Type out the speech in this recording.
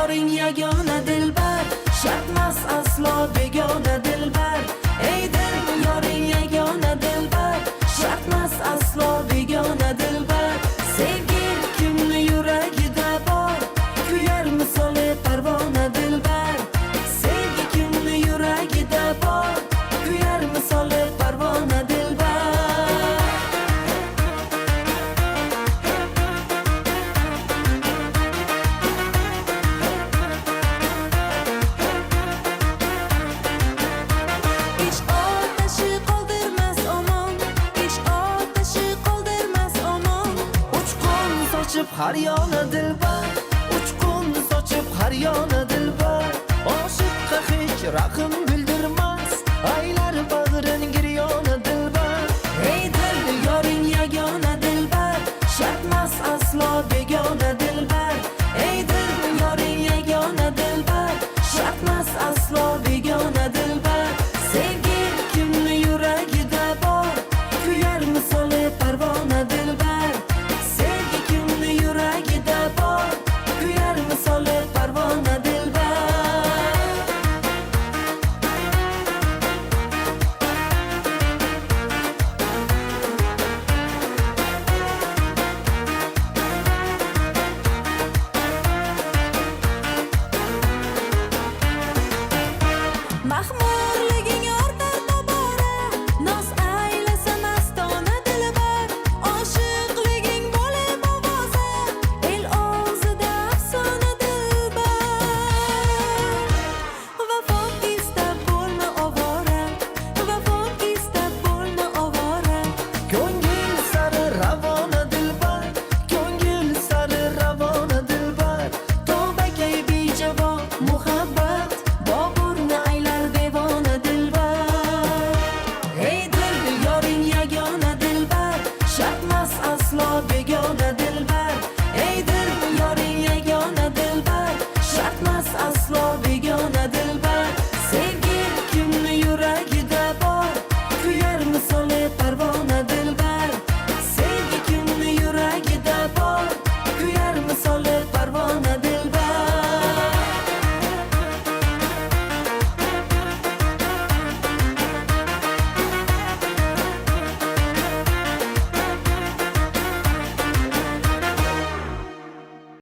yoring yagona dilbar, shartmas aslo begona dilbar. Ey dil, yoring yagona dilbar, shartmas aslo begona dilbar. Sevgi kimni yuragida bor, kuyar misoli parvona dilbar. Sevgi kimni yuragida bor, kuyar misoli parvona dilbar. Ich otashi qoldirmas omon, ich otashi qoldirmas omon. Uchqun sochib har yona dilbar.